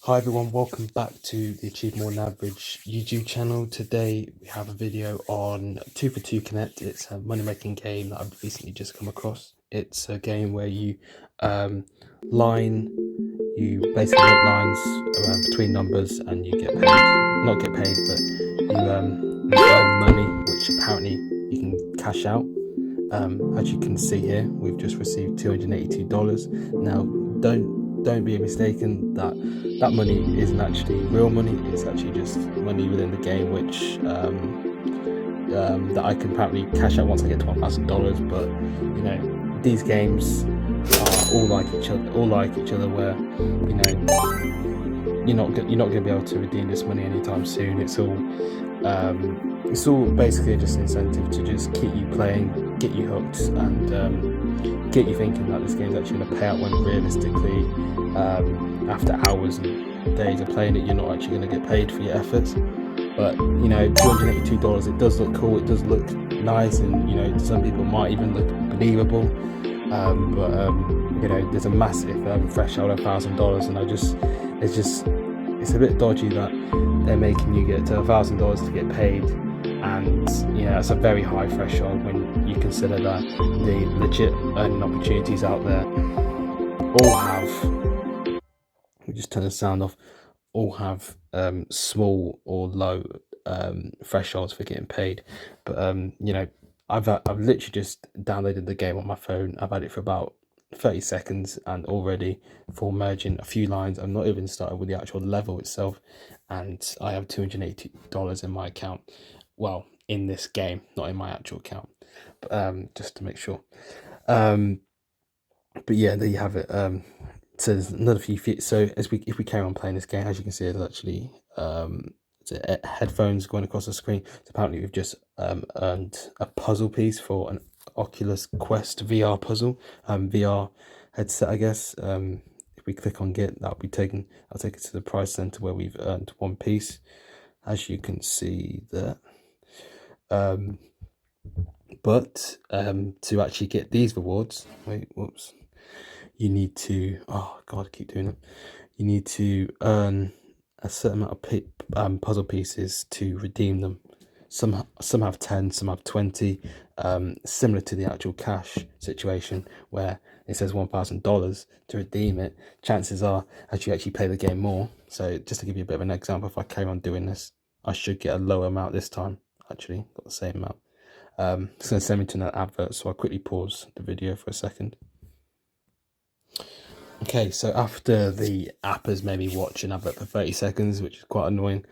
Hi everyone, welcome back to the Achieve More Than Average YouTube channel. Today we have a video on 2 for 2 Connet. It's a money making game that I've recently just come across. It's a game where you you basically make lines between numbers and you get paid, not get paid, but you earn money, which apparently you can cash out. As you can see here, we've just received $282. Now, don't be mistaken that that money isn't actually real money. It's actually just money within the game, which that I can apparently cash out once I get to $1,000. But you know, these games are all like each other. Where you know you're not going to be able to redeem this money anytime soon. It's all basically just an incentive to just keep you playing, get you hooked, and get you thinking that this game's actually going to pay out when realistically, after hours and days of playing it, you're not actually going to get paid for your efforts. But you know, $282, it does look cool, it does look nice, and you know, to some people it might even look believable. You know, there's a massive threshold of $1,000, and it's a bit dodgy that they're making you get to $1,000 to get paid, and you know, that's a very high threshold when you consider that the legit earning opportunities out there all have, we just turn the sound off, all have small or low thresholds for getting paid. But you know, I've literally just downloaded the game on my phone. I've had it for about 30 seconds, and already for merging a few lines, I'm not even started with the actual level itself, and I have $280 in my account. Well, in this game, not in my actual account, but just to make sure. But yeah, there you have it. So there's another few feet. So if we carry on playing this game, as you can see, there's actually headphones going across the screen. So apparently we've just earned a puzzle piece for an Oculus Quest VR puzzle, VR headset, I guess. If we click on get, I'll take it to the prize center where we've earned one piece, as you can see there. But to actually get these rewards, you need to, oh god, I keep doing it. You need to earn a certain amount of puzzle pieces to redeem them. Some have 10, some have 20. Similar to the actual cash situation where it says $1,000 to redeem it. Chances are, as you actually play the game more. So just to give you a bit of an example, if I carry on doing this, I should get a lower amount this time. Actually, got the same amount. It's going to send me to an advert, so I'll quickly pause the video for a second. Okay, so after the app has made me watch an advert for 30 seconds, which is quite annoying,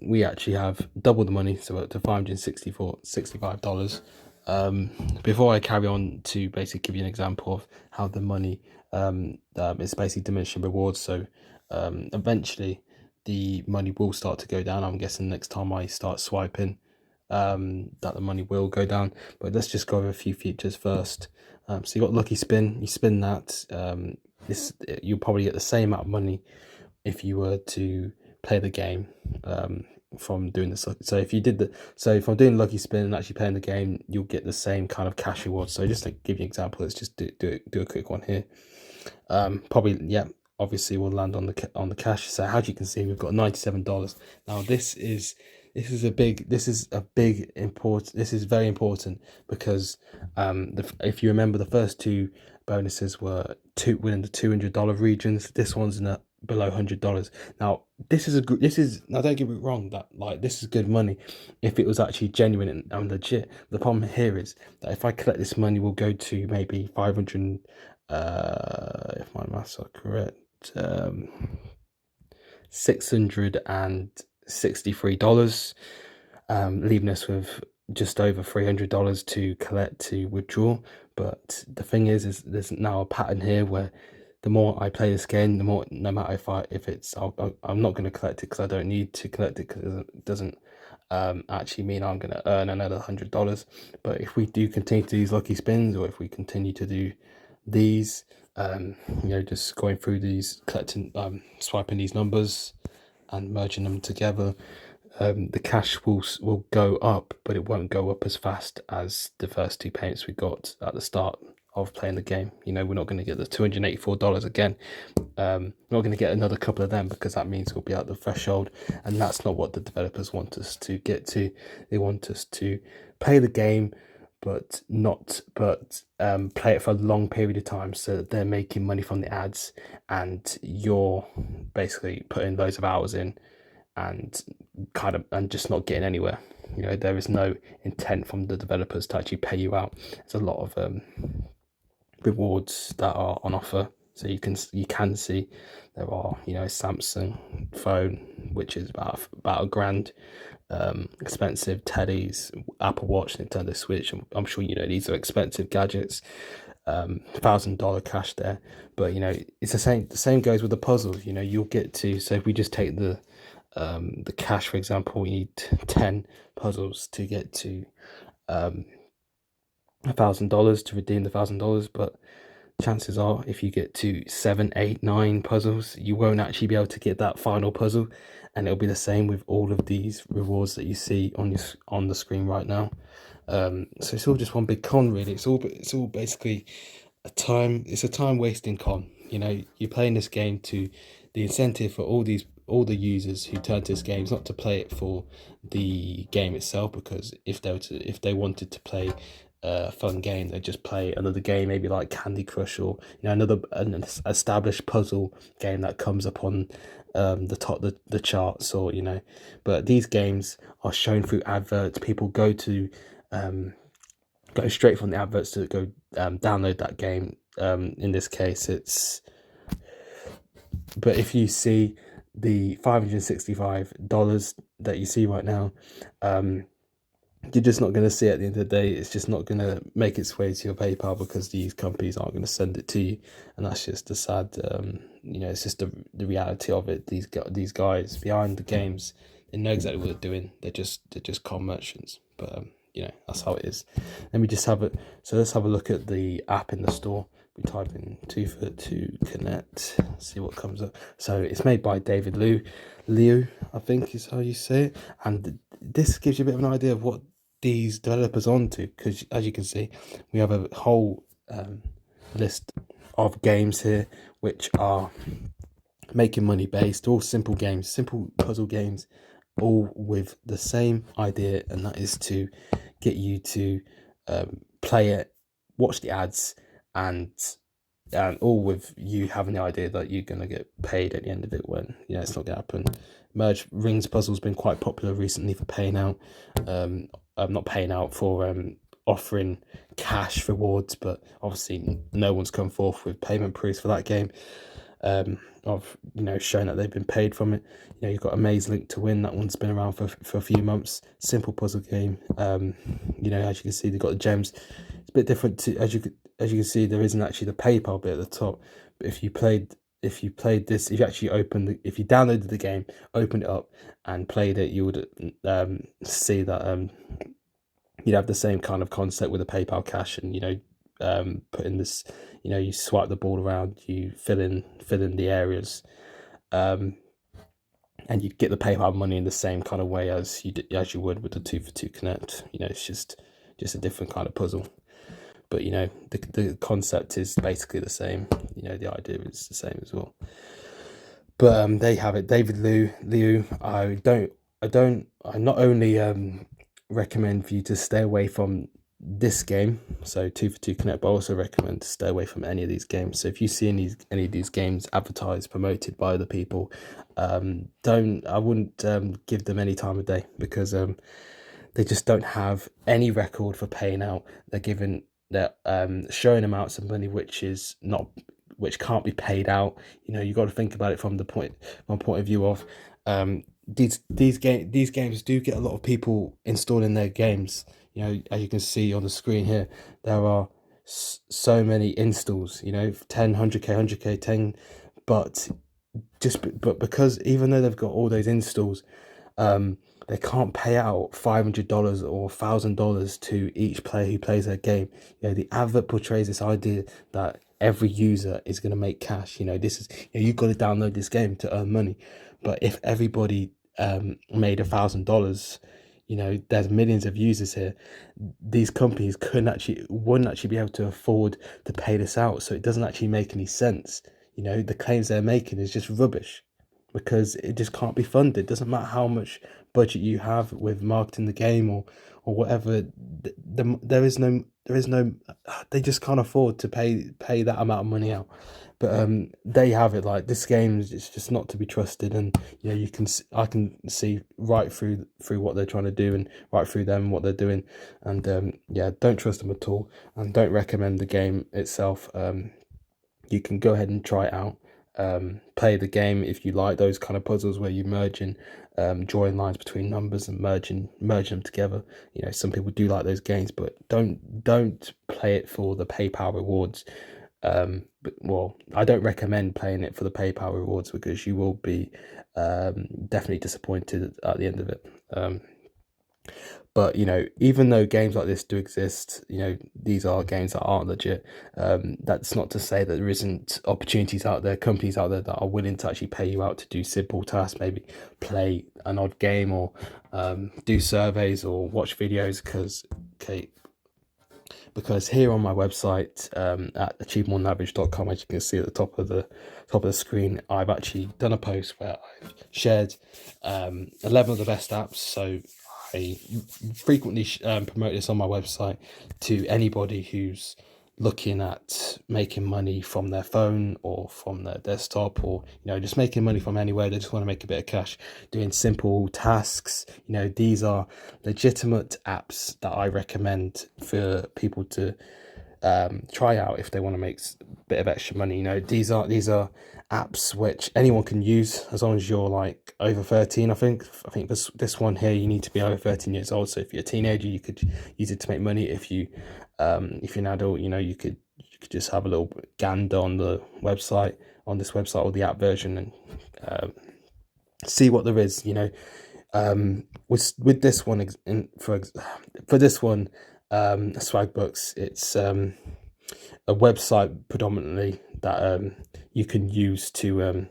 we actually have double the money, so we're up to $565. Before I carry on to basically give you an example of how the money is basically diminishing rewards, so eventually the money will start to go down. I'm guessing next time I start swiping, that the money will go down. But let's just go over a few features first. So you got lucky spin, you spin that, you'll probably get the same amount of money if you were to play the game from doing this. So if I'm doing lucky spin and actually playing the game, you'll get the same kind of cash reward. So just to give you an example, let's just do a quick one here. Probably, yeah, obviously we'll land on the cash. So as you can see, we've got $97. Now this is very important because if you remember, the first two bonuses were within the $200 regions. This one's in below $100. Now now don't get me wrong, that like this is good money if it was actually genuine and legit. The problem here is that if I collect this money, we'll go to maybe 500, if my maths are correct, $663, leaving us with just over $300 to collect to withdraw. But the thing is there's now a pattern here where the more I play this game, the more, no matter I'm not going to collect it because I don't need to collect it, because it doesn't actually mean I'm going to earn another $100. But if we do continue to do these lucky spins, or if we continue to do these, you know, just going through these, collecting, swiping these numbers and merging them together, the cash will go up, but it won't go up as fast as the first two payments we got at the start of playing the game. You know, we're not going to get the $284 again. We're not going to get another couple of them, because that means we'll be at the threshold, and that's not what the developers want us to get to. They want us to play the game, but play it for a long period of time, so that they're making money from the ads, and you're basically putting loads of hours in and just not getting anywhere. You know, there is no intent from the developers to actually pay you out. There's a lot of rewards that are on offer, so you can see there are, you know, Samsung phone, which is about $1,000, expensive teddies, Apple Watch, Nintendo Switch. I'm sure you know these are expensive gadgets. $1,000 cash there, but you know, it's the same goes with the puzzles. You know, you'll get to, so if we just take the cash, for example, we need 10 puzzles to get to $1,000 to redeem the $1,000, but chances are, if you get to 7, 8, 9 puzzles, you won't actually be able to get that final puzzle, and it'll be the same with all of these rewards that you see on the screen right now. So it's all just one big con, really. It's all basically a time wasting con. You know, you're playing this game to, the incentive for all the users who turn to this game is not to play it for the game itself, because if they wanted to play a fun game, they just play another game, maybe like Candy Crush, or you know, an established puzzle game that comes up on the top the charts, or you know. But these games are shown through adverts. People go straight from the adverts to go download that game. In this case, but if you see the $565 that you see right now, you're just not going to see it at the end of the day. It's just not going to make its way to your PayPal, because these companies aren't going to send it to you, and that's just the sad, you know, it's just the reality of it. These guys behind the games, they know exactly what they're doing. They're just con merchants, but you know, that's how it is. Let's have a look at the app in the store. We type in 2 for 2 Connet, see what comes up. So it's made by David Liu, I think is how you say it, and this gives you a bit of an idea of what these developers onto, because as you can see, we have a whole list of games here which are making money based, all simple games, simple puzzle games, all with the same idea, and that is to get you to play it, watch the ads, and all with you having the idea that you're going to get paid at the end of it, when you know it's not going to happen. Merge Rings puzzle's been quite popular recently for paying out. Not paying out, for offering cash rewards, but obviously no one's come forth with payment proofs for that game. Of, you know, showing that they've been paid from it. You know, you've got a Maze Link to Win. That one's been around for a few months. Simple puzzle game. You know, as you can see, they've got the gems. It's a bit different to, as you can see, there isn't actually the PayPal bit at the top. But if you played this, if you actually if you downloaded the game, opened it up and played it, you would see that you'd have the same kind of concept with a PayPal cash, and you know, put in this, you know, you swipe the ball around, you fill in the areas, and you get the PayPal money in the same kind of way as you would with the 2 for 2 Connect. You know, it's just a different kind of puzzle, but you know, the concept is basically the same. You know, the idea is the same as well. But there you have it, David Liu. I not only recommend for you to stay away from this game, so 2 for 2 Connect, but I also recommend to stay away from any of these games. So if you see any of these games advertised, promoted by other people, I wouldn't give them any time of day, because they just don't have any record for paying out. They're showing amounts of money which can't be paid out. You know, you got to think about it from point of view of these games do get a lot of people installing their games. You know, as you can see on the screen here, there are so many installs. You know, 10, 100k, 100k, 10, but because even though they've got all those installs, they can't pay out $500 or $1,000 to each player who plays their game. You know, the advert portrays this idea that every user is going to make cash. You know, this is, you know, you've got to download this game to earn money. But if everybody made $1,000, You know, there's millions of users here. These companies wouldn't actually be able to afford to pay this out, so it doesn't actually make any sense. You know, the claims they're making is just rubbish because it just can't be funded. It doesn't matter how much budget you have with marketing the game or whatever. There is no they just can't afford to pay that amount of money out. But there you have it. Like, this game is just not to be trusted, and you know, I can see right through what they're trying to do, and right through them what they're doing, and yeah, don't trust them at all, and don't recommend the game itself. You can go ahead and try it out. Play the game if you like those kind of puzzles where you merge and drawing lines between numbers and merging them together. You know, some people do like those games, but don't play it for the PayPal rewards. But, well, I don't recommend playing it for the PayPal rewards, because you will be definitely disappointed at the end of it. But you know, even though games like this do exist, you know, these are games that aren't legit. That's not to say that there isn't opportunities out there, companies out there that are willing to actually pay you out to do simple tasks, maybe play an odd game, or do surveys or watch videos. Because here on my website, at achievemoreanaverage.com, as you can see at the top of the screen, I've actually done a post where I've shared 11 of the best apps. So I frequently promote this on my website to anybody who's looking at making money from their phone or from their desktop, or you know, just making money from anywhere. They just want to make a bit of cash doing simple tasks. You know, these are legitimate apps that I recommend for people to try out if they want to make a bit of extra money. You know, these are apps which anyone can use as long as you're like over 13. I think this one here, you need to be over 13 years old. So if you're a teenager, you could use it to make money. If you're an adult, you know, you could just have a little gander on this website or the app version, and see what there is. You know, with this one, for this one, Swagbooks, it's a website predominantly that you can use to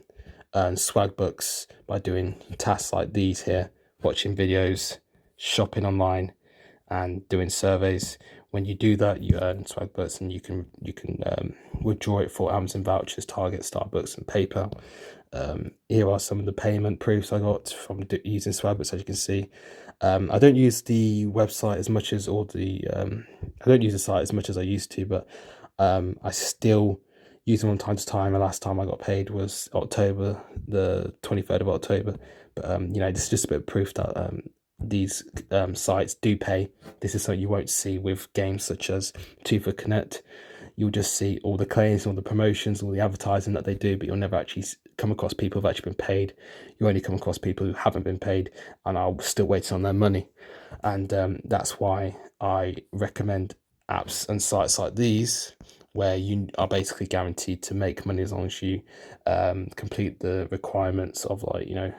earn swag books by doing tasks like these here: watching videos, shopping online, and doing surveys. When you do that, you earn swag books, and you can withdraw it for Amazon vouchers, Target, Starbucks, and PayPal. Here are some of the payment proofs I got from using swag books. As you can see, I don't use the website as much as I don't use the site as much as I used to, but I still use them from time to time. The last time I got paid was October, the 23rd of October. But you know, this is just a bit of proof that these sites do pay. This is something you won't see with games such as 2 for Connet. You'll just see all the claims, all the promotions, all the advertising that they do, but you'll never actually come across people who've actually been paid. You only come across people who haven't been paid and are still waiting on their money. And that's why I recommend apps and sites like these, where you are basically guaranteed to make money as long as you complete the requirements of, like, you know,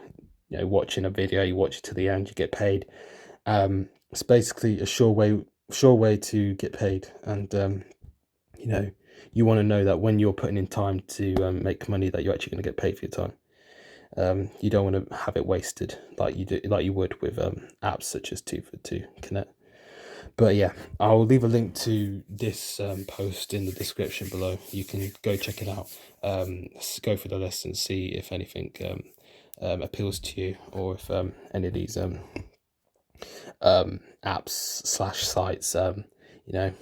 watching a video, you watch it to the end, you get paid. It's basically a sure way to get paid. And you know, you want to know that when you're putting in time to make money, that you're actually going to get paid for your time. You don't want to have it wasted like you would with apps such as 2 for 2 Connet. But yeah, I'll leave a link to this post in the description below. You can go check it out. Go through the list and see if anything appeals to you, or if any of these apps/sites you know,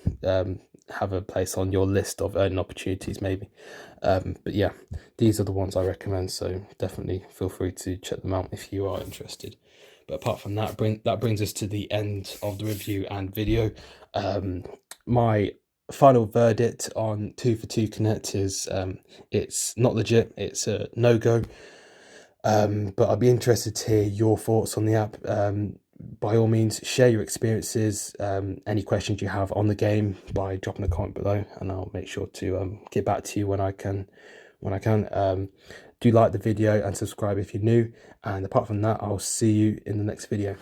have a place on your list of earning opportunities maybe. But yeah, these are the ones I recommend, so definitely feel free to check them out if you are interested. But apart from that, that brings us to the end of the review and video. My final verdict on 2 for 2 Connet is it's not legit. It's a no-go. But I'd be interested to hear your thoughts on the app. By all means, share your experiences, any questions you have on the game, by dropping a comment below, and I'll make sure to get back to you when I can. Do like the video and subscribe if you're new. And apart from that, I'll see you in the next video.